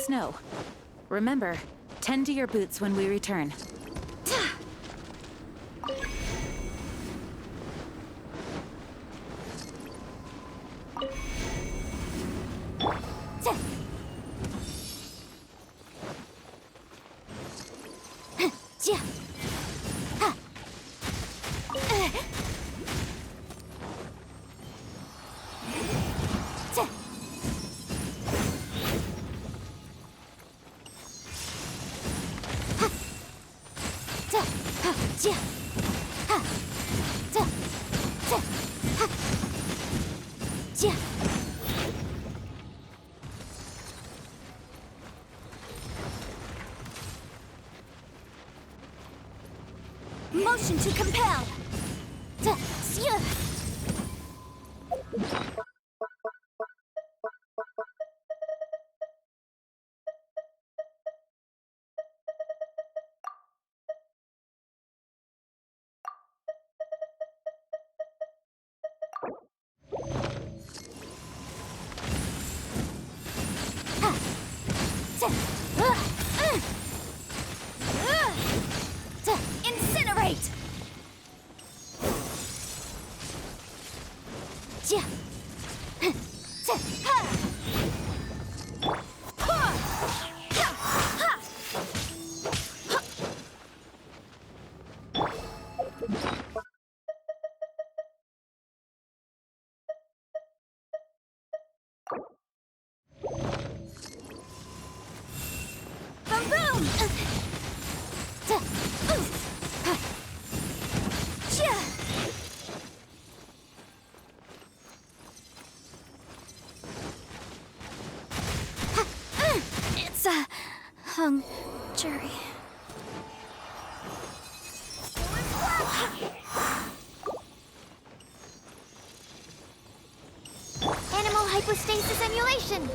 Snow. Remember, tend to your boots when we return. Motion to compel. Incinerate. Boom boom. It's a hung jury. Animal hypostasis emulation.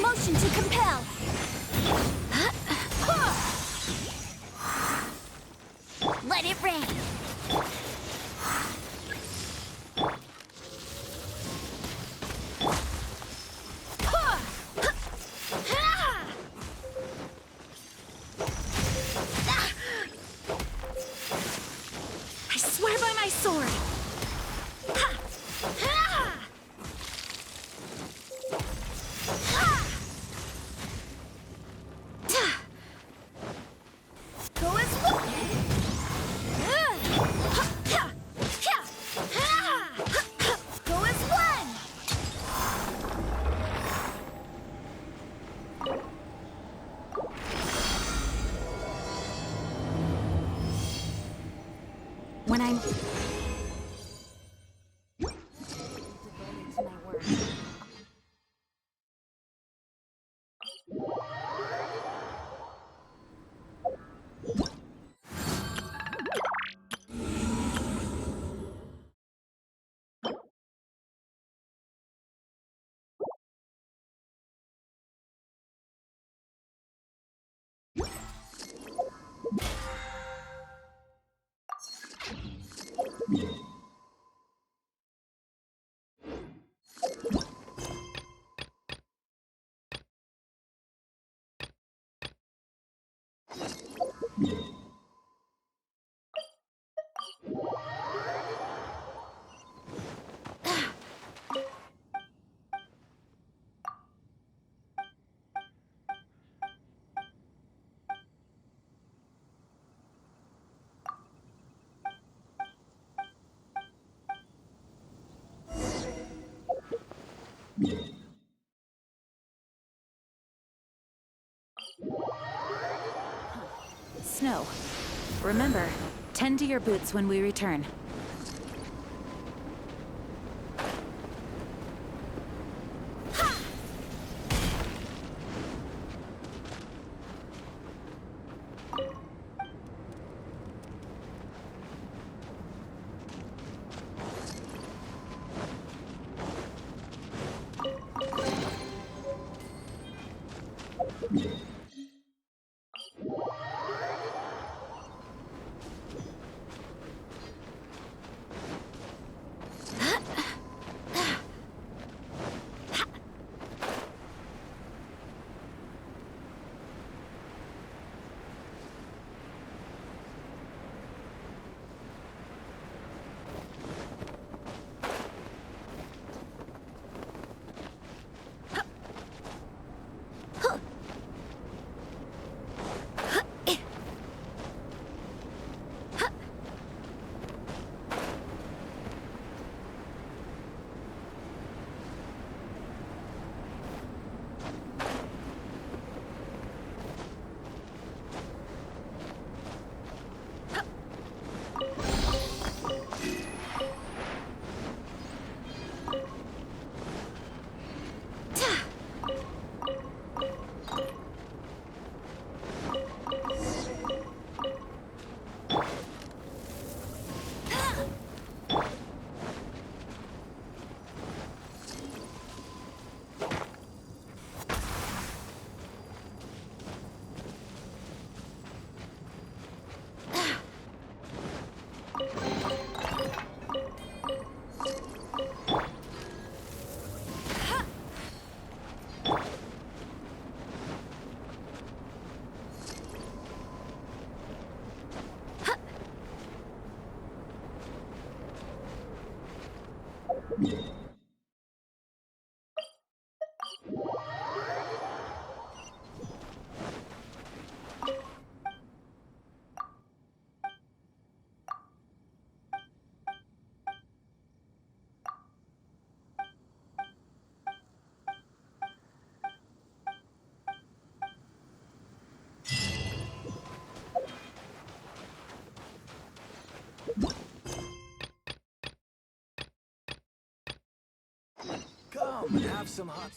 Motion to compel. Let it rain. I swear by my sword. When I'm... Snow. Remember, tend to your boots when we return. Come, have some hot.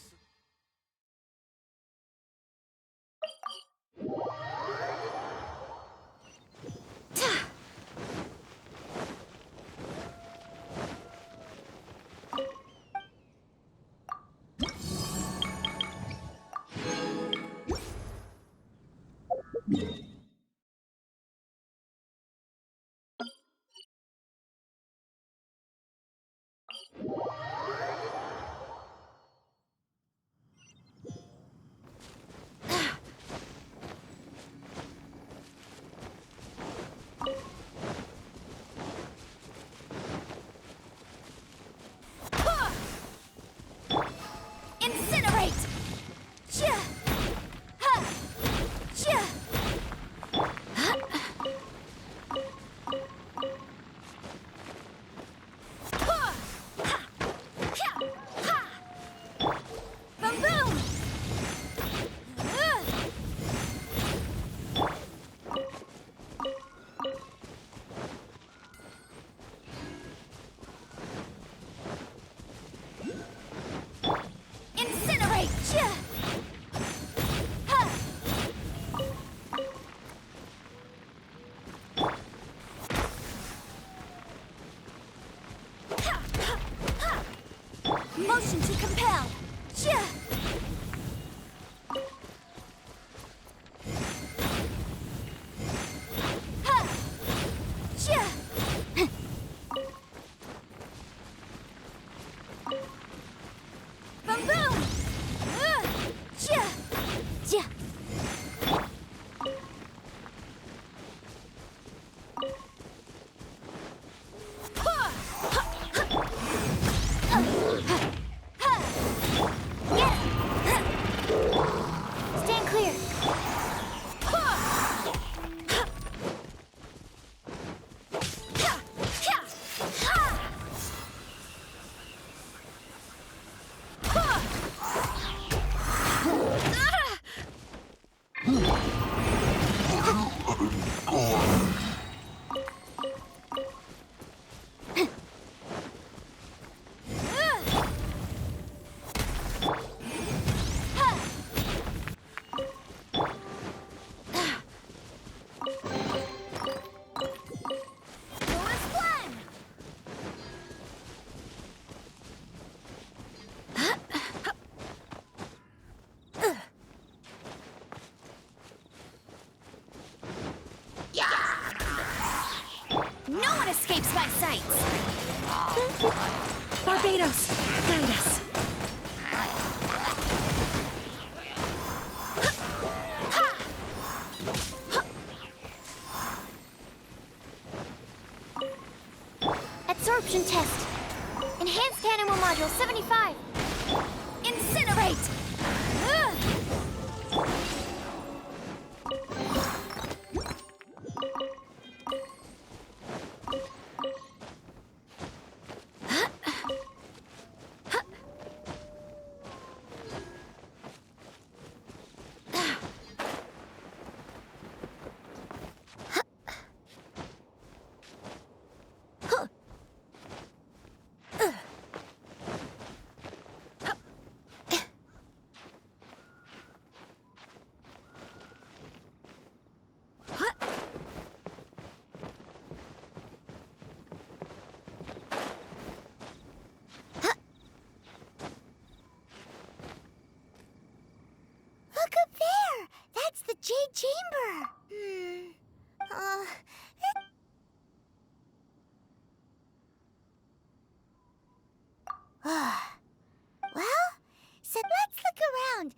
my sights. Barbados, guide us. Absorption test. Enhanced animal module 75. Incinerate! Ugh. Look up there! That's the Jade Chamber! Well, so let's look around.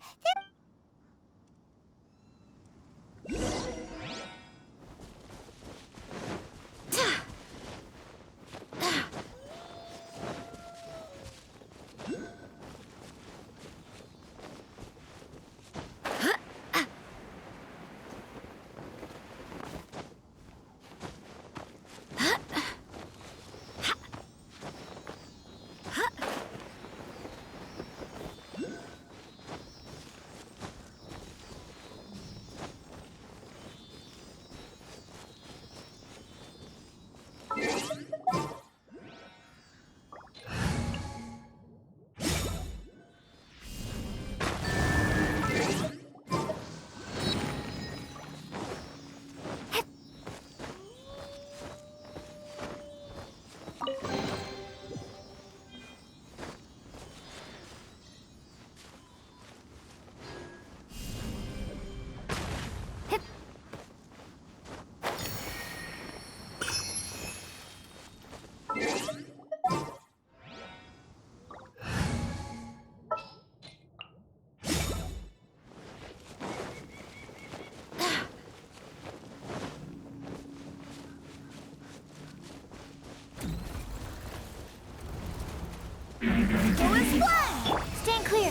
Stand clear.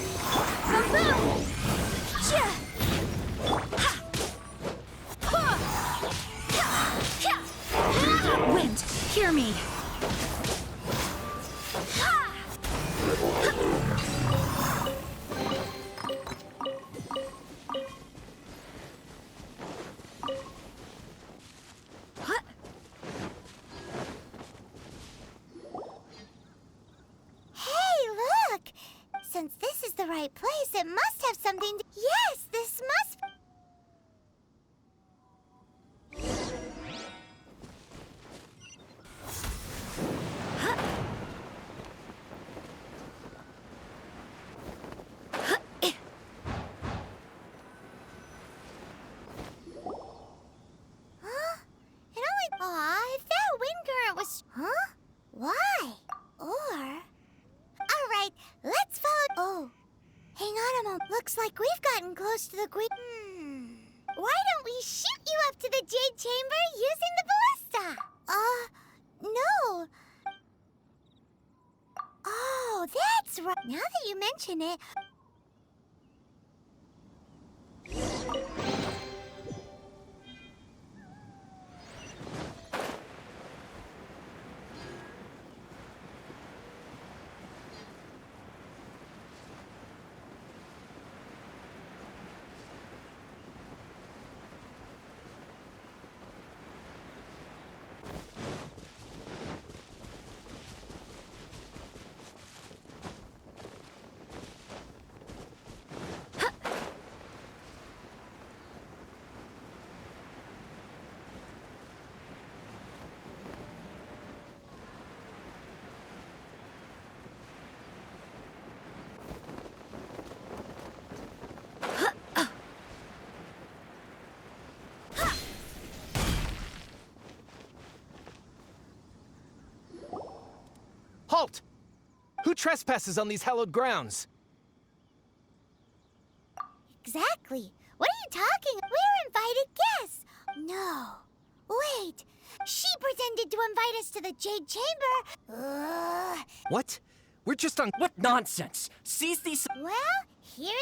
Boom! Cha! Wind, hear me. Since this is the right place, it must have something to... Yes, this must... Huh? It only... Aw, if that wind current was... Huh? Why? Or... Alright, let's follow... Oh, hang on a moment. Looks like we've gotten close to the Why don't we shoot you up to the Jade Chamber using the ballista? No. Oh, that's right. Now that you mention it... Halt! Who trespasses on these hallowed grounds? Exactly. What are you talking? We're invited guests. No. Wait. She pretended to invite us to the Jade Chamber. What? We're just on. What nonsense! Seize these. Well, here.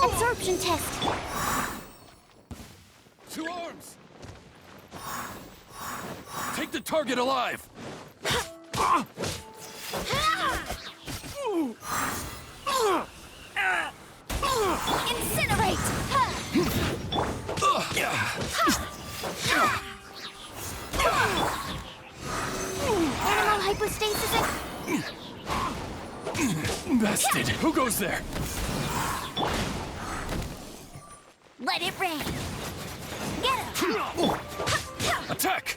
Absorption test. To arms! Take the target alive! Incinerate. Animal hypostasis. Bested! Who goes there? Let it rain. Get him. Attack!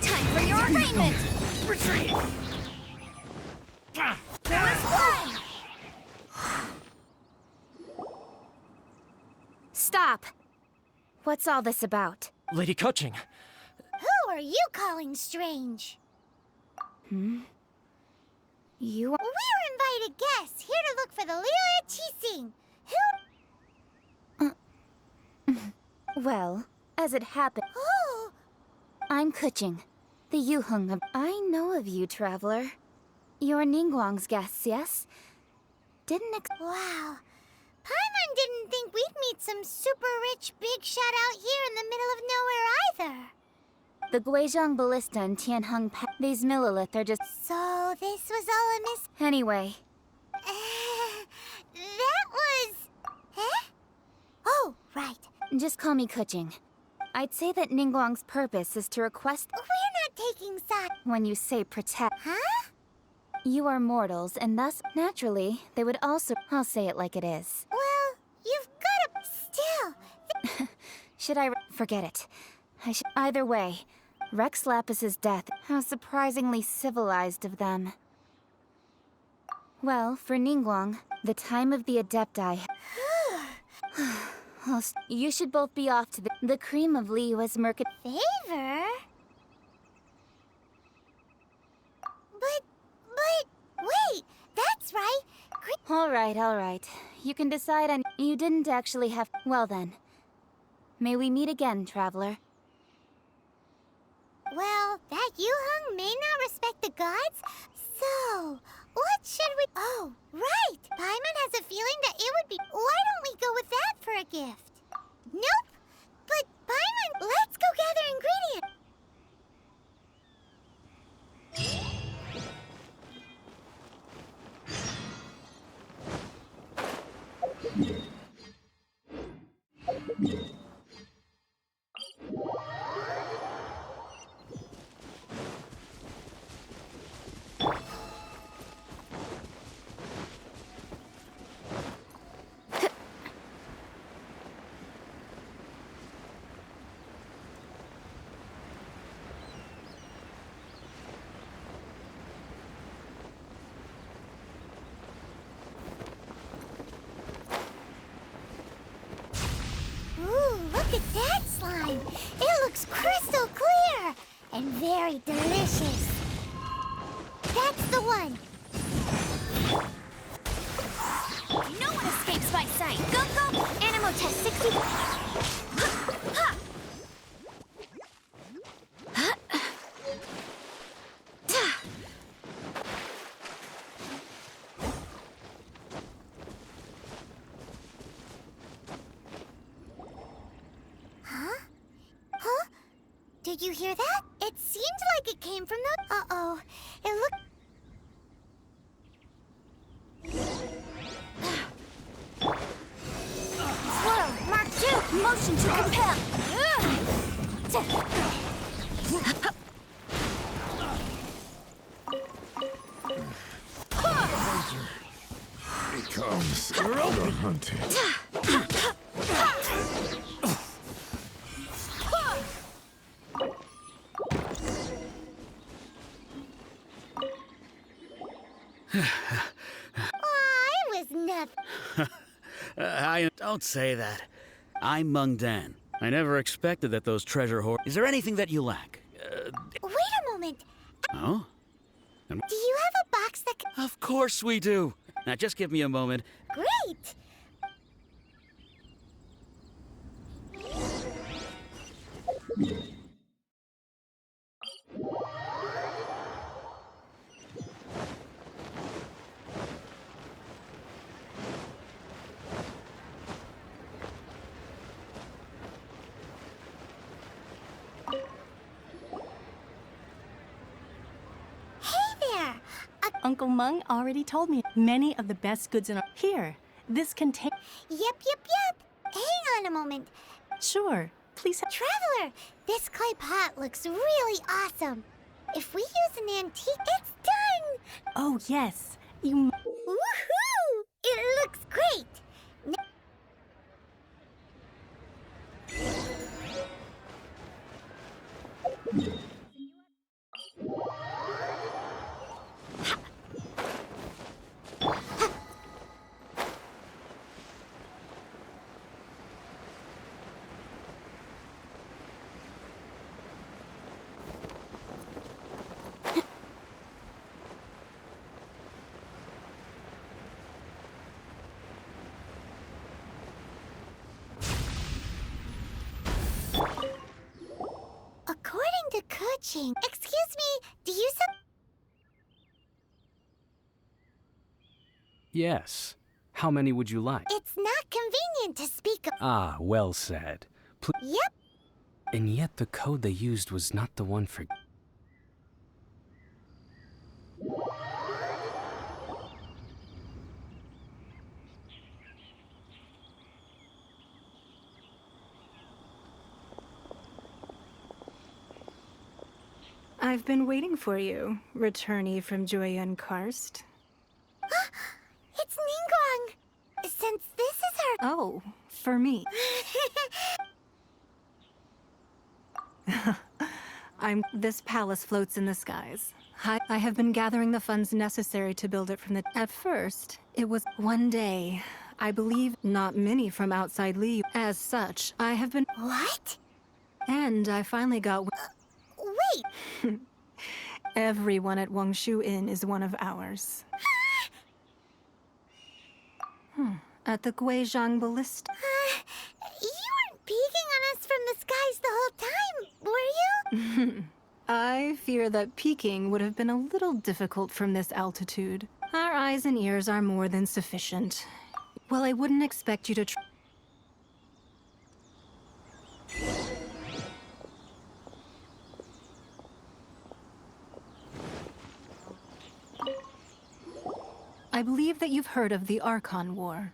Time for your arraignment. Retreat! Stop! What's all this about? Lady Coaching, Who are you calling strange? You are... We're invited guests here to look for the Liyue Chising. Who? Well, as it happened, Oh, I'm Kuching, the Yuheng of... I know of you, traveler. You're Ningguang's guests, yes? wow. Paimon didn't think we'd meet some super rich big shot out here in the middle of nowhere either. The Guizhong Ballista and Tianheng these millilith are just... So this was all a miss. Anyway, That was... Huh? Oh, right. just call me Kuching. I'd say that Ningguang's purpose is to request... We're not taking side. When you say protect... Huh? You are mortals, and thus, naturally, they would also... I'll say it like it is. Well, you've got to... Still... Should I... Forget it. Either way, Rex Lapis's death, how surprisingly civilized of them. Well, for Ningguang, the time of the Adepti... You should both be off to the cream of Liyue's market... Favor? But... Wait, that's right. All right. You can decide on... You didn't actually have... Well then. May we meet again, traveler. Well, that Yuheng may not respect the gods, so what should we... Oh, right! Paimon has a feeling that it would be... Why don't we go with that for a gift? Nope! But, Paimon, let's go gather ingredients! Ooh, look at that slime! It looks crystal clear! And very delicious! That's the one! No one escapes my sight! Go! Animo test 60... Ha! Huh? Did you hear that? It seemed like it came from the... Uh-oh. It looked... Swirl, Mark 2, motion to compel. Becomes the hunted. I don't say that. I'm Meng Dan. I never expected that those treasure hoards. Is there anything that you lack? Wait a moment. Oh? Do you have a box that can... Of course we do. Now just give me a moment. Great! Uncle Meng already told me many of the best goods in our... Here, this contain... Yep. Hang on a moment. Sure, please... Traveler, this clay pot looks really awesome. If we use an antique, it's done! Oh, yes. You... Woohoo! It looks great! According to Kuching, excuse me, do you Yes. How many would you like? It's not convenient to speak of... Ah, well said. Yep. And yet the code they used was not the one for... I've been waiting for you, returnee from Joyun Karst. It's Ningguang! Since this is her... Oh, for me. This palace floats in the skies. I have been gathering the funds necessary to build it from the... At first, it was one day. I believe not many from outside Liyue. As such, I have been... What? And I finally got... Wait! Everyone at Wangshu Inn is one of ours. At the Guizhang Ballista... You weren't peeking on us from the skies the whole time, were you? I fear that peeking would have been a little difficult from this altitude. Our eyes and ears are more than sufficient. Well, I wouldn't expect you to I believe that you've heard of the Archon War.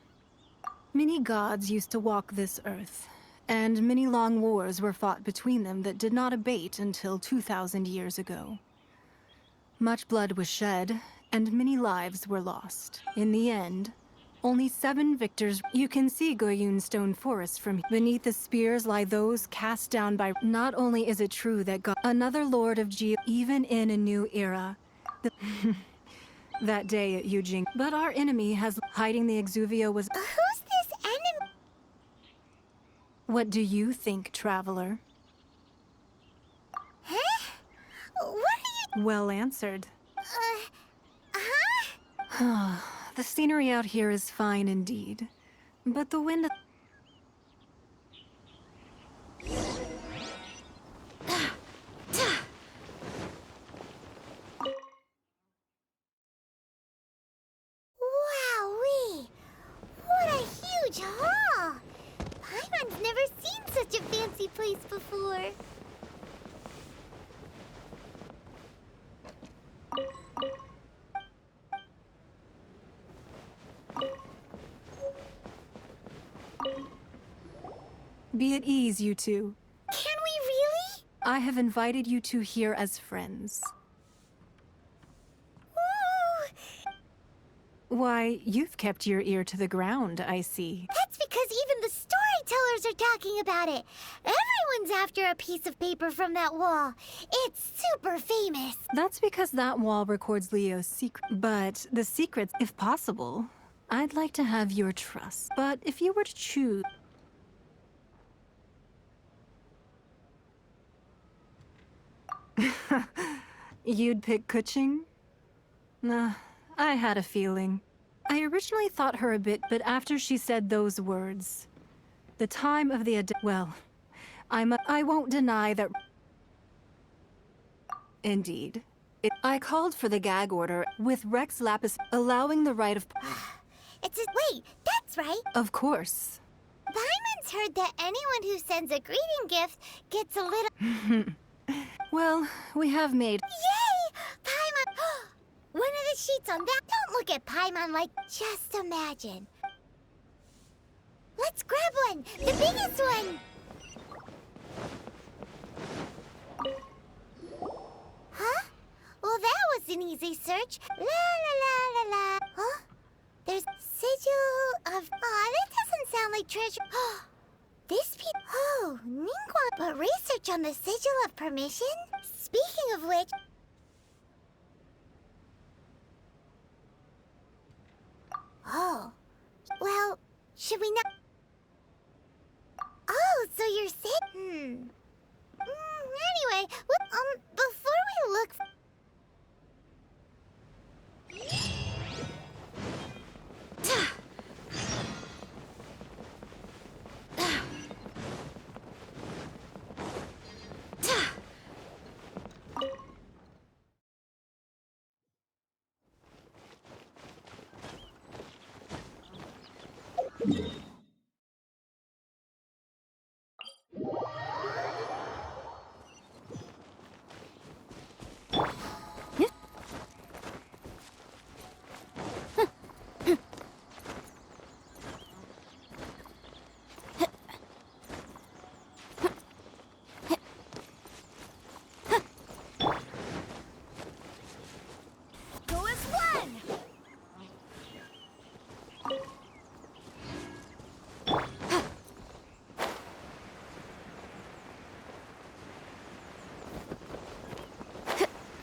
Many gods used to walk this earth, and many long wars were fought between them that did not abate until 2,000 years ago. Much blood was shed, and many lives were lost. In the end, only 7 victors. You can see Goyun Stone Forest from beneath the spears lie those cast down by... Not only is it true that God... Another Lord of Geo... Even in a new era... That day at Yujing. But our enemy has... Hiding the Exuvio was... Who's this enemy? What do you think, traveler? Huh? What are you... Well answered. Huh? The scenery out here is fine indeed. But the wind... Wowee! What a huge hall! Paimon's never seen such a fancy place before. Be at ease, you two. Can we really? I have invited you two here as friends. Ooh! Why, you've kept your ear to the ground, I see. That's because even the storytellers are talking about it. Everyone's after a piece of paper from that wall. It's super famous. That's because that wall records Leo's secret. But the secrets, if possible, I'd like to have your trust, but if you were to choose... You'd pick Kuching? Nah, I had a feeling. I originally thought her a bit, but after she said those words... The time of the well, I won't deny that... Indeed. I called for the gag order, with Rex Lapis allowing the right of... Wait, that's right. Of course. Paimon's heard that anyone who sends a greeting gift gets a little... Well, we have made... Yay! Paimon! One of the sheets on that... Don't look at Paimon like... Just imagine. Let's grab one! The biggest one! Huh? Well, that was an easy search. La la la la la. Huh? There's sigil of... Aw, that doesn't sound like treasure. This piece... Oh, Ningguang. But research on the sigil of permission? Speaking of which... Oh. Well, should we not... Oh, so you're saying... Anyway, before we look...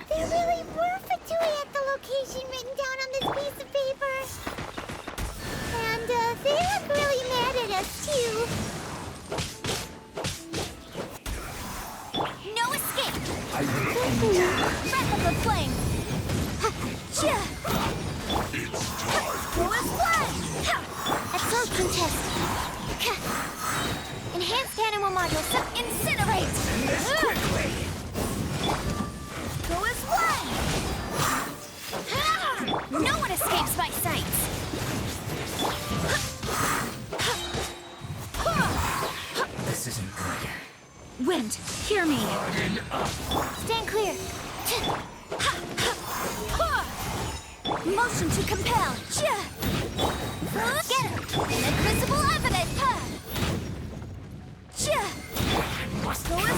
There really were Fatui at the location written down on this piece of paper. And, they look really mad at us, too. No escape! Breath of the flame! Go as one! Absorption test! Enhanced animal module, incinerate! Quickly! Go as one! No one escapes my sights! This isn't good. Wind, hear me. Stand clear. Motion to compel. Get him! Inadmissible evidence! Go as one!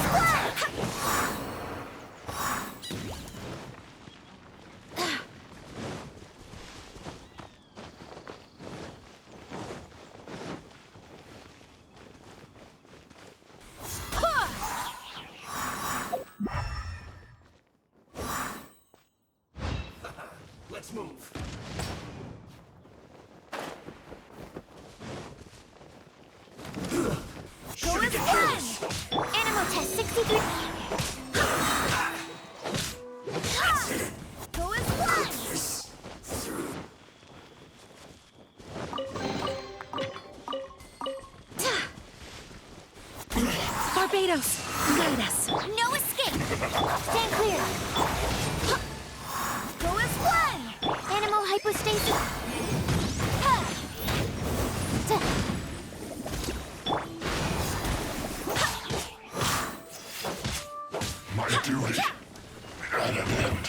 Let's move. Go as one! Animal test 63. Go as one! Barbados, guide us. No escape! Stand clear! Go as one! Animal hypostasis. My duty at an end.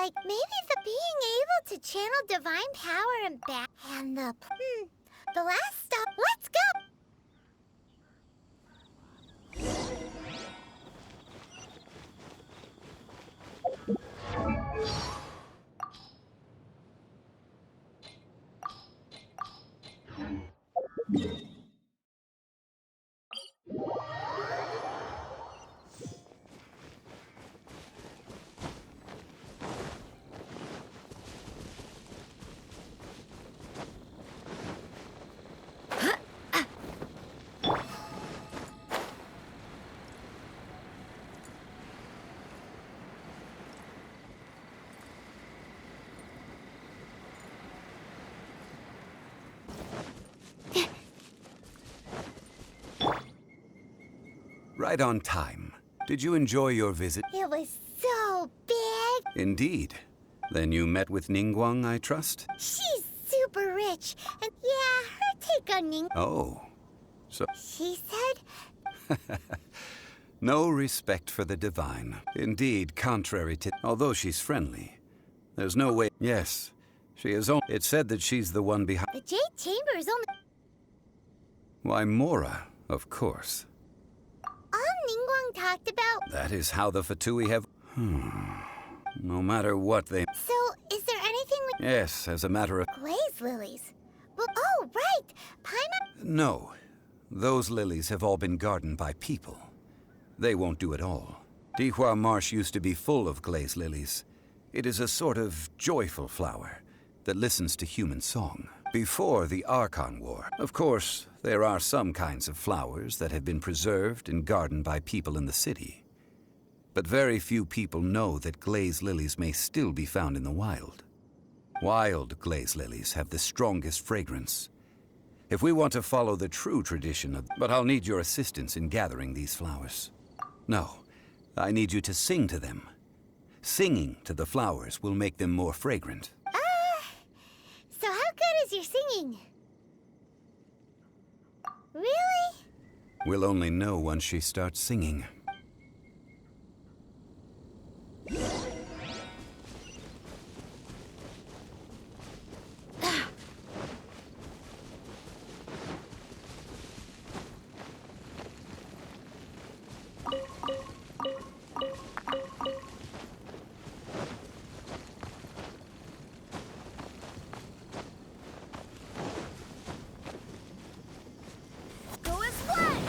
like maybe the being able to channel divine power and back. And the last stop. Let's go! Right on time. Did you enjoy your visit? It was so big. Indeed. Then you met with Ningguang, I trust? She's super rich. And yeah, her take on Ning. Oh. So... She said... No respect for the divine. Indeed, contrary to... Although she's friendly. There's no way... Yes. She is only... It said that she's the one behind... The Jade Chamber is only... Why, Mora, of course. All Ningguang talked about... That is how the Fatui have... No matter what they... So, is there anything we... Yes, as a matter of... Glaze lilies. Well, oh, right. Pineapple... No. Those lilies have all been gardened by people. They won't do it all. Dihua Marsh used to be full of glaze lilies. It is a sort of joyful flower that listens to human song. Before the Archon War, of course, there are some kinds of flowers that have been preserved and gardened by people in the city. But very few people know that glaze lilies may still be found in the wild. Wild glaze lilies have the strongest fragrance. If we want to follow the true tradition of... But I'll need your assistance in gathering these flowers. No, I need you to sing to them. Singing to the flowers will make them more fragrant. So how good is your singing? Really? We'll only know once she starts singing. Go as one!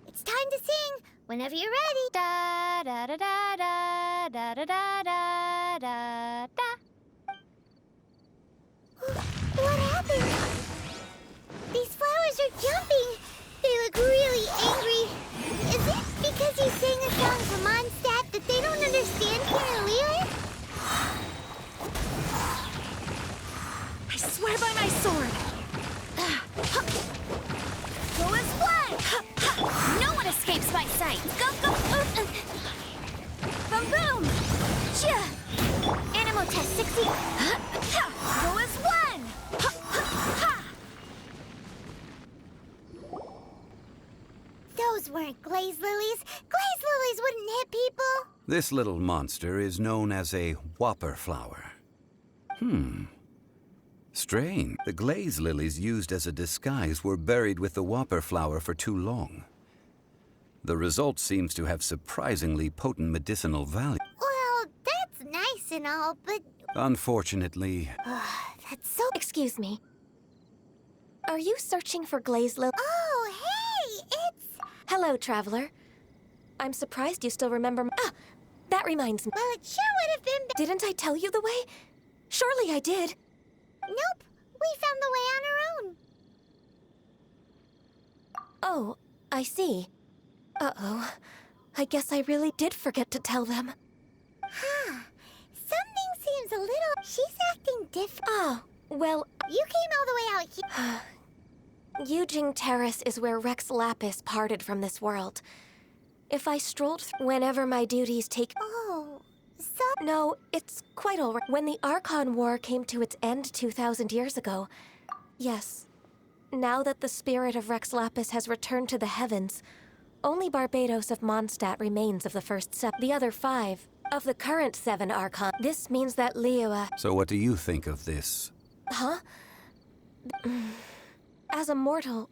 It's time to sing. Whenever you're ready. Da da da da da da da da da da da. What happened? These flowers are jumping. They look really angry. Is it because you sang a song from Mondstadt that they don't understand here in Liyue? I swear by my sword! Go as one! No one escapes my sight! Go, go! Boom, boom! Animal test 60. Go as one! Those weren't glaze lilies. Glaze lilies wouldn't hit people. This little monster is known as a whopper flower. Strange. The glaze lilies used as a disguise were buried with the whopper flower for too long. The result seems to have surprisingly potent medicinal value. Well, that's nice and all, but... Unfortunately... That's so... Excuse me. Are you searching for glaze lily? Oh, hey! It's... Hello, traveler. I'm surprised you still remember That reminds me. Well, it sure would have been. Didn't I tell you the way? Surely I did. Nope. We found the way on our own. Oh, I see. Uh-oh. I guess I really did forget to tell them. Huh. Something seems a little... She's acting different. Oh, well... You came all the way out here. Yujing Terrace is where Rex Lapis parted from this world. If I strolled whenever my duties take... Oh, so... No, it's quite all right. When the Archon War came to its end 2,000 years ago... Yes. Now that the spirit of Rex Lapis has returned to the heavens, only Barbados of Mondstadt remains of the first 7. The other 5, of the current 7 Archon. This means that Liyue... So what do you think of this? Huh? As a mortal,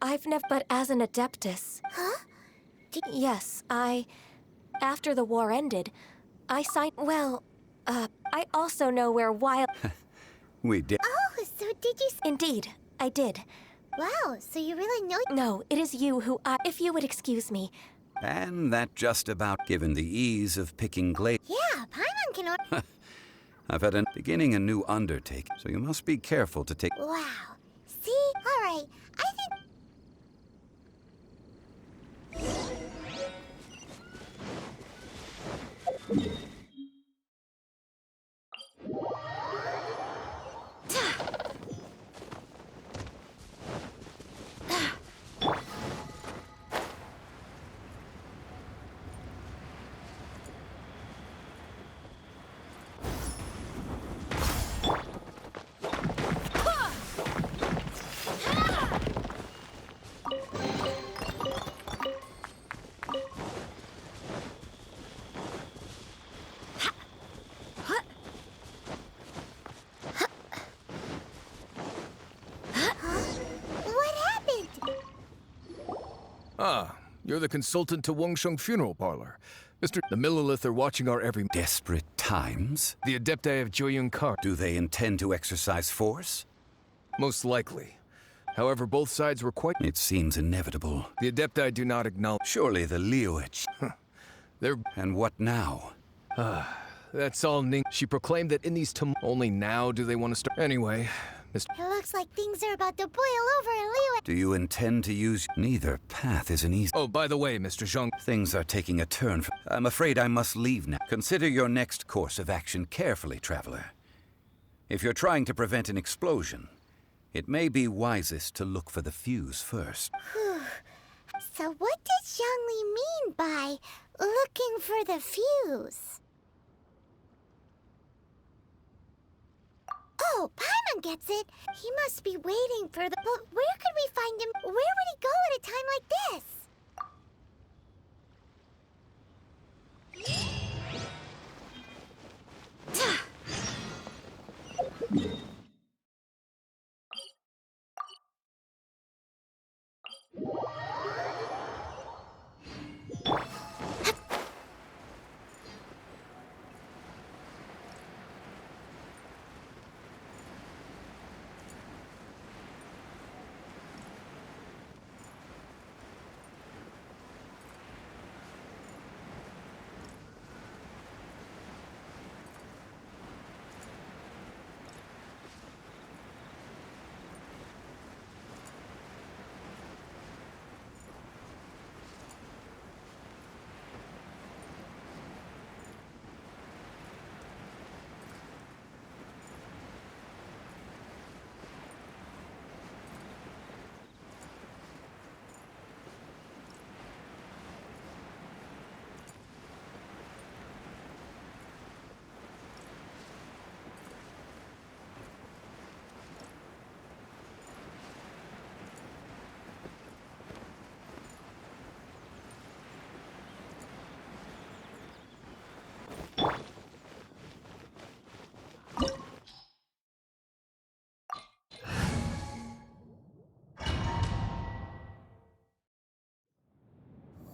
I've never... But as an Adeptus... Huh? Yes, after the war ended, I signed... Well, I also know where wild... We did. Oh, so did you... Indeed, I did. Wow, so you really know... No, it is you who if you would excuse me. And that just about given the ease of picking glaze. Yeah, Paimon can... I've had beginning a new undertaking, so you must be careful to take... Wow. See? All right. I think... Ah, you're the consultant to Wengsheng Funeral Parlor. Mr. The Millilith are watching our every... Desperate times? The Adepti of Joyun Kar. Do they intend to exercise force? Most likely. However, both sides were quite... It seems inevitable. The Adepti do not acknowledge... Surely the Liyue... They're... And what now? That's all Ning... She proclaimed that in these only now do they want to start... Anyway, Mr... It looks like things are about to boil over in Liyue. Do you intend to use... Neither path is an easy... Oh, by the way, Mr. Zhang... Things are taking a turn. I'm afraid I must leave now. Consider your next course of action carefully, traveler. If you're trying to prevent an explosion, it may be wisest to look for the fuse first. So what does Zhongli mean by looking for the fuse? Oh, Paimon gets it. He must be waiting for the... But where could we find him? Where would he go at a time like this?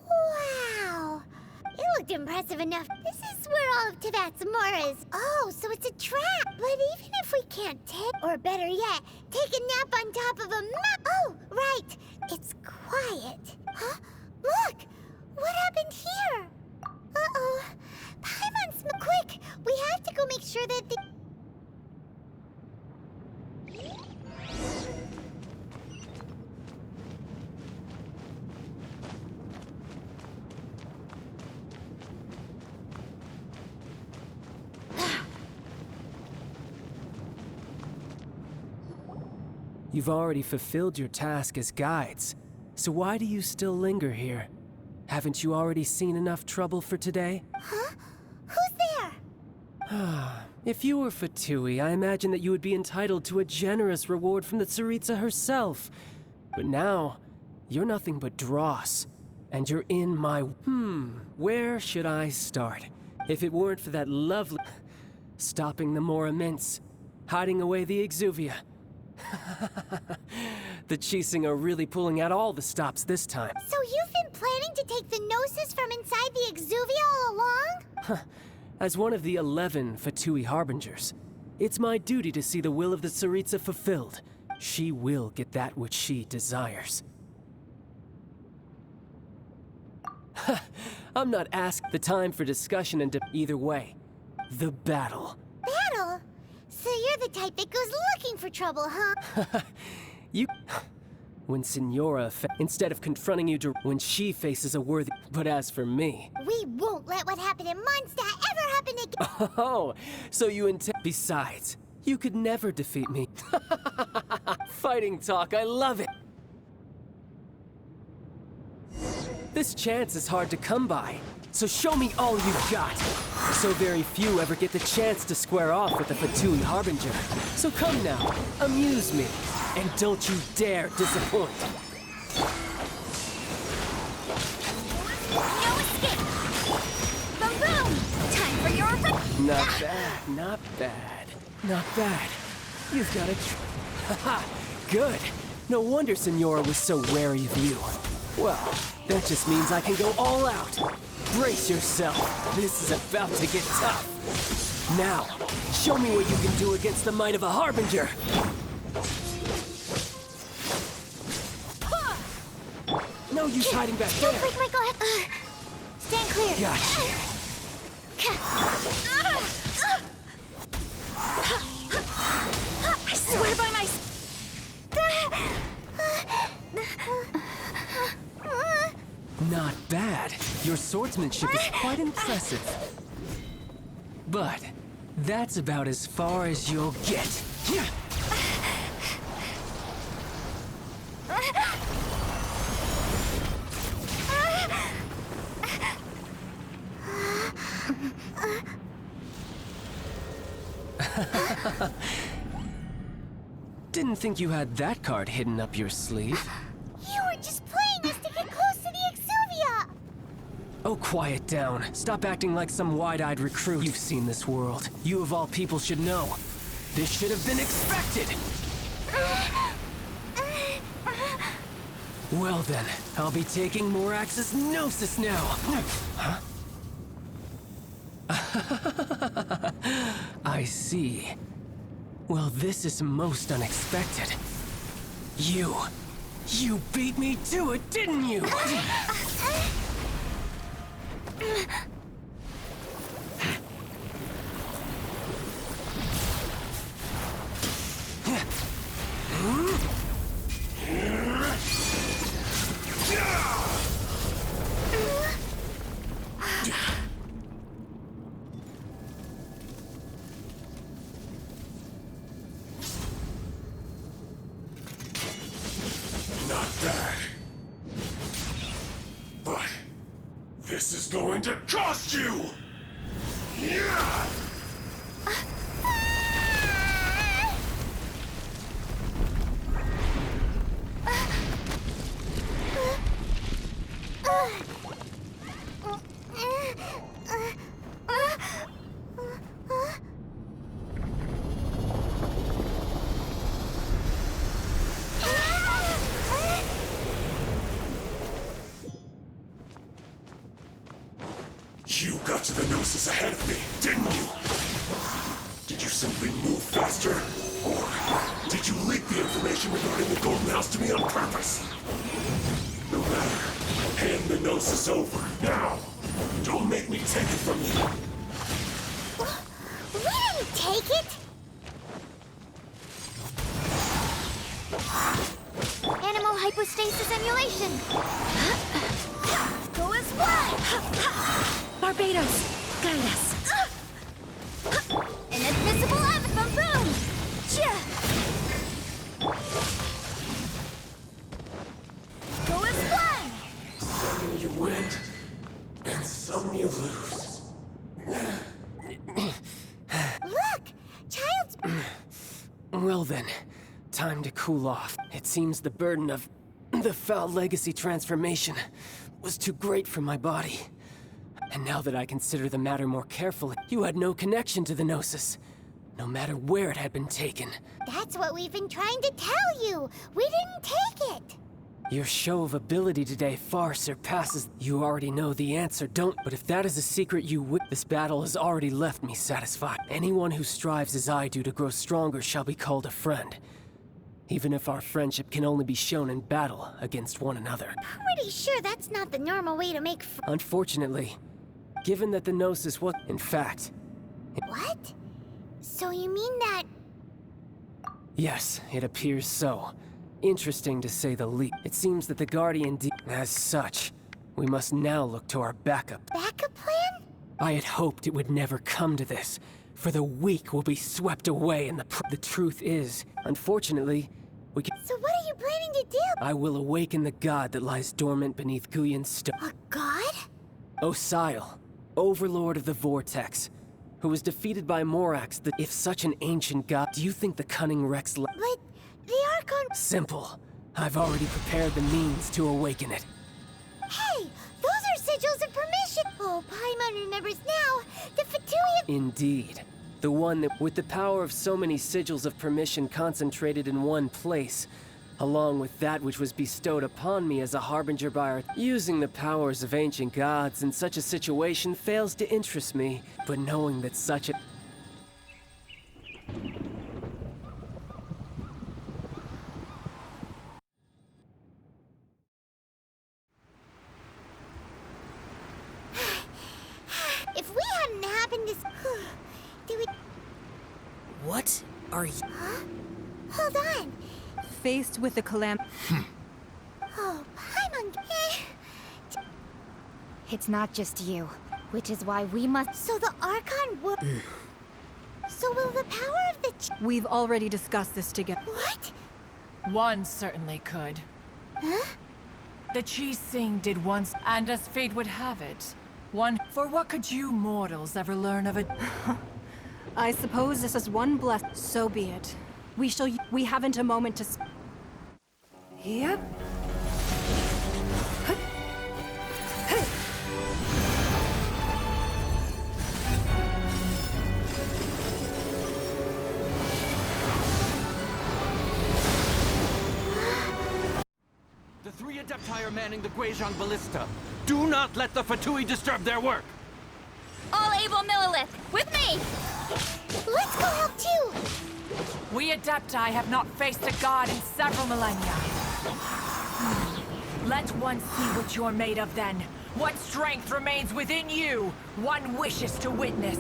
Wow! It looked impressive enough. This is where all of Teyvat's Moor is. Oh, so it's a trap. But even if we can't take, or better yet, take a nap on top of a map. Oh, right. It's quiet. Huh? Look! What happened here? Uh-oh. sure that the... You've already fulfilled your task as guides, so why do you still linger here? Haven't you already seen enough trouble for today? Huh? Who's there? If you were Fatui, I imagine that you would be entitled to a generous reward from the Tsaritsa herself. But now, you're nothing but dross, and you're in my... where should I start? If it weren't for that lovely... stopping the more immense, hiding away the Exuvia. The Chising are really pulling out all the stops this time. So you've been planning to take the Gnosis from inside the Exuvia all along? As one of the 11 Fatui Harbingers, it's my duty to see the will of the Tsaritsa fulfilled. She will get that which she desires. I'm not asked the time for discussion and either way. The battle. Battle? So you're the type that goes looking for trouble, huh? You... When Signora, instead of confronting you when she faces a worthy... But as for me... We won't let what happened in Mondstadt ever happen again! Oh, so you intend... Besides, you could never defeat me. Fighting talk, I love it! This chance is hard to come by, so show me all you've got. So very few ever get the chance to square off with the Fatui Harbinger. So come now, amuse me, and don't you dare disappoint. No escape! Boom boom! Time for your... Not bad, not bad, not bad. You've got it. Haha, good. No wonder Signora was so wary of you. Well, that just means I can go all out. Brace yourself. This is about to get tough. Now, show me what you can do against the might of a Harbinger. No use hiding back there. Quick, Michael. Stand clear. Gotcha. I swear by my... Not bad. Your swordsmanship is quite impressive. But that's about as far as you'll get. Didn't think you had that card hidden up your sleeve. You were just playing us to get close to the Exuvia! Oh, quiet down. Stop acting like some wide-eyed recruit. You've seen this world. You of all people should know. This should have been expected! Well then, I'll be taking Morax's Gnosis now! Huh? I see. Well, this is most unexpected. You beat me to it, didn't you? Not bad. But this is going to cost you! Yeah! You got to the Gnosis ahead of me, didn't you? Did you simply move faster? Or did you leak the information regarding the Golden House to me on purpose? No matter. Hand the Gnosis over, now! Don't make me take it from you! We didn't take it? Animal hypostasis emulation. Go as one! Barbados, guide us. Inadmissible boom boom. Go as one! Some you win, and some you lose. Look! Child's... Well then, time to cool off. It seems the burden of the foul legacy transformation was too great for my body. And now that I consider the matter more carefully, you had no connection to the Gnosis, no matter where it had been taken. That's what we've been trying to tell you! We didn't take it! Your show of ability today far surpasses. You already know the answer, don't. But if that is a secret this battle has already left me satisfied. Anyone who strives as I do to grow stronger shall be called a friend. Even if our friendship can only be shown in battle against one another. Pretty sure that's not the normal way to make Unfortunately, given that the Gnosis was, in fact... What? So you mean that... Yes, it appears so. Interesting to say the least. It seems that the Guardian as such, we must now look to our backup. Backup plan? I had hoped it would never come to this, for the weak will be swept away and the truth is, unfortunately, we can... So what are you planning to do? I will awaken the god that lies dormant beneath Guyon's stone. A god? Osial, overlord of the Vortex, who was defeated by Morax. If such an ancient god, do you think the cunning Rex... But the Archon... Simple. I've already prepared the means to awaken it. Hey! Those are sigils of permission! Oh, Paimon remembers now! The Fatui... Indeed. The one that, with the power of so many sigils of permission concentrated in one place, along with that which was bestowed upon me as a harbinger by our... Using the powers of ancient gods in such a situation fails to interest me, but knowing that such a... If we hadn't happened to... Do we... What are you? Huh? Hold on. Faced with the Oh, Paimon... It's not just you, which is why we must... So the Archon will... So will the power of the... We've already discussed this together. What? One certainly could. Huh? The Chi Sing did once, and as fate would have it, one... For what could you mortals ever learn of it? I suppose this is one bless. So be it. We haven't a moment to... Yep. The three Adepti are manning the Guizhong Ballista. Do not let the Fatui disturb their work! All able Millilith, with me! Let's go help too! We Adepti have not faced a god in several millennia. Let one see what you're made of then. What strength remains within you, one wishes to witness.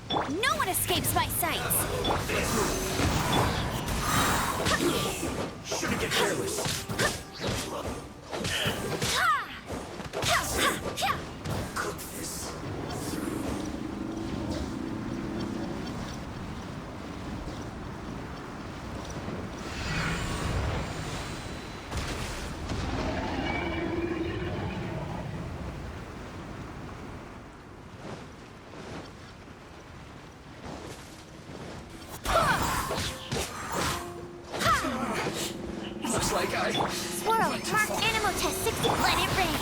No one escapes my sights! Shouldn't get careless. Cook this. Looks like I... Swirl, mark animal test 60. Let it rain.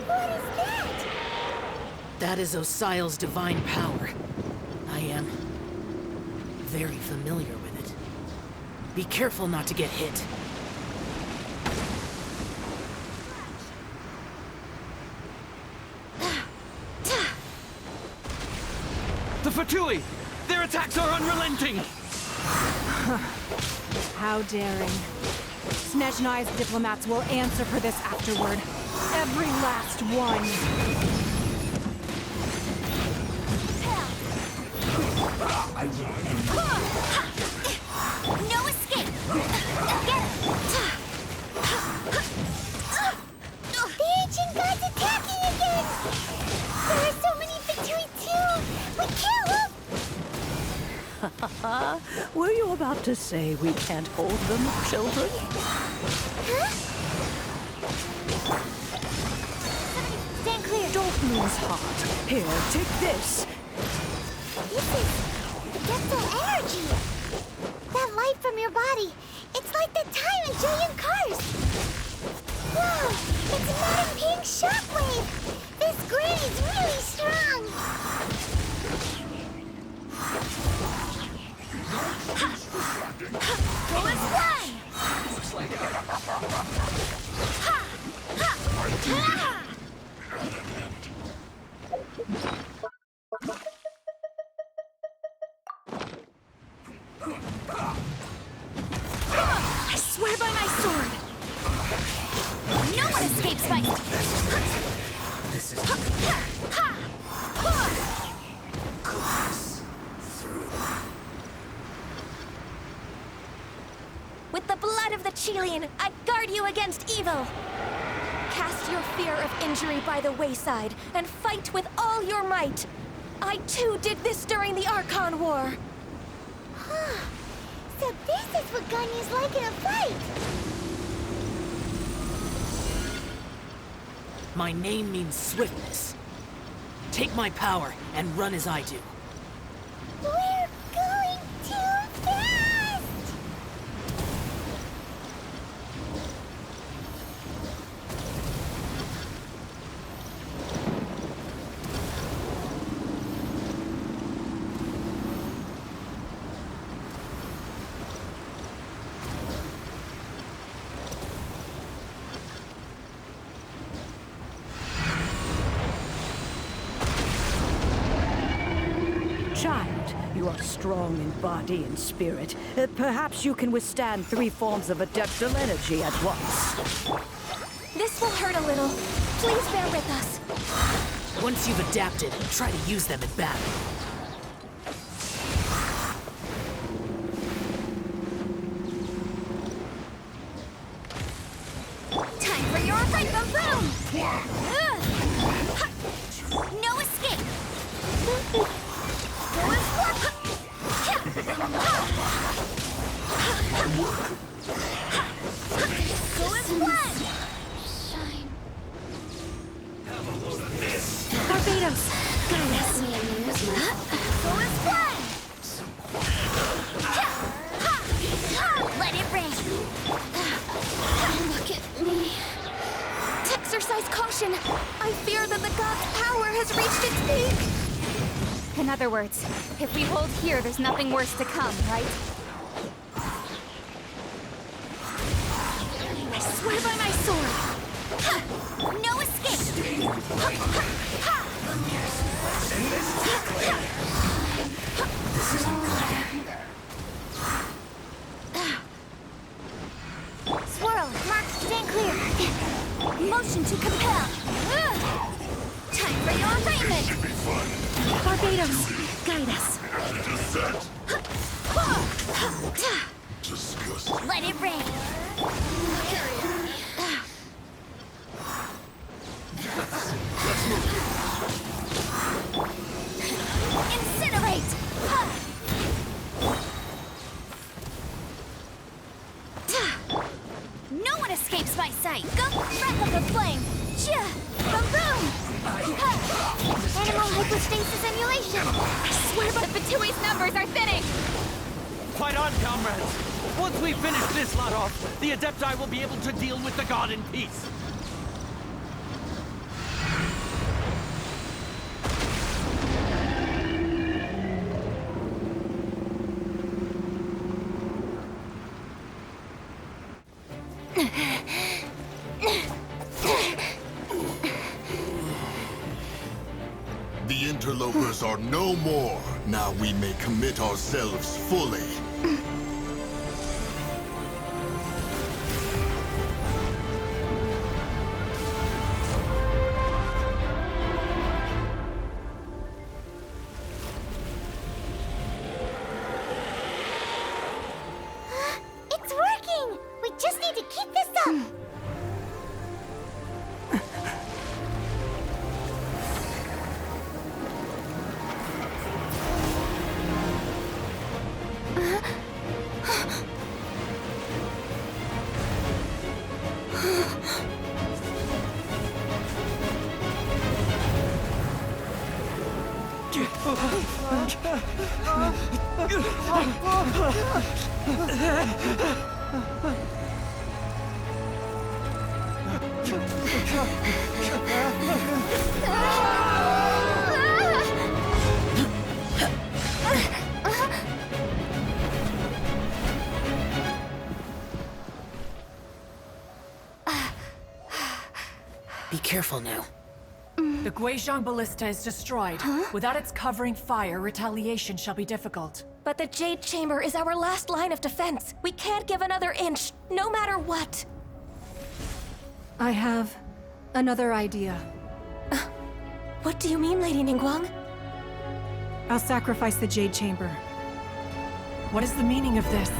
What is that? That is Osial's divine power. I am very familiar with it. Be careful not to get hit. Fatui! Their attacks are unrelenting! How daring. Snezhnai's diplomats will answer for this afterward. Every last one. No escape! Get it! The ancient god's attacking again! There are so many Fatui too! We can't look! Were you about to say we can't hold them, children? Huh? Stand clear! Don't lose heart. Here, take this. This is... That's the energy! That light from your body, it's like the time in Julian Cars! Whoa! It's not a pink shockwave! This grid is really strong! Go and fly! I swear by my sword! No one escapes my... This is With the blood of the Chilean, I guard you against evil! Cast your fear of injury by the wayside, and fight with all your might! I too did this during the Archon War! So this is what Ganya's like in a fight! My name means swiftness. Take my power and run as I do. We're going too fast! Child, you are strong in body and spirit. Perhaps you can withstand 3 forms of adeptal energy at once. This will hurt a little. Please bear with us. Once you've adapted, try to use them in battle. Time for your rainbow boom! No escape! Go and flip! Go and flip! Shine. Barbados, guide us. Go and flip! Let it rain! Look at me. Exercise caution! I fear that the god's power has reached its peak! In other words, if we hold here, there's nothing worse to come, right? I swear by my sword! No escape! Swirl, mark, stand clear! Motion to compel! Time for your arraignment! Barbados, guide us. disgusting. Let it rain! Incinerate! No one escapes my sight! Go! Wrap up the flame! Boom boom! Animal hypostasis emulation! I swear by the Fatui's numbers are thinning! Fight on, comrades! Once we finish this lot off, the Adepti will be able to deal with the god in peace. The interlopers are no more. Now we may commit ourselves fully. It's working! We just need to keep this up! Be careful now. The Guizhong Ballista is destroyed. Without its covering fire, retaliation shall be difficult. But the Jade Chamber is our last line of defense. We can't give another inch, no matter what. I have another idea. What do you mean, Lady Ningguang? I'll sacrifice the Jade Chamber. What is the meaning of this?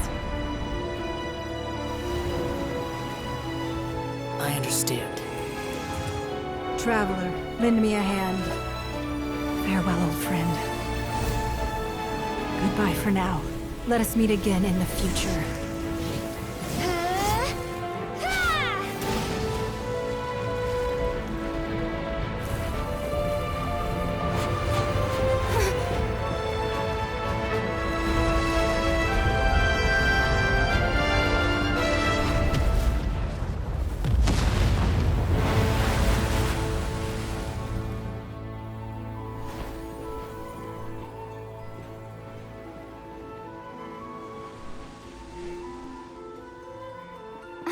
I understand. Traveler, lend me a hand. Farewell, old friend. Goodbye for now. Let us meet again in the future.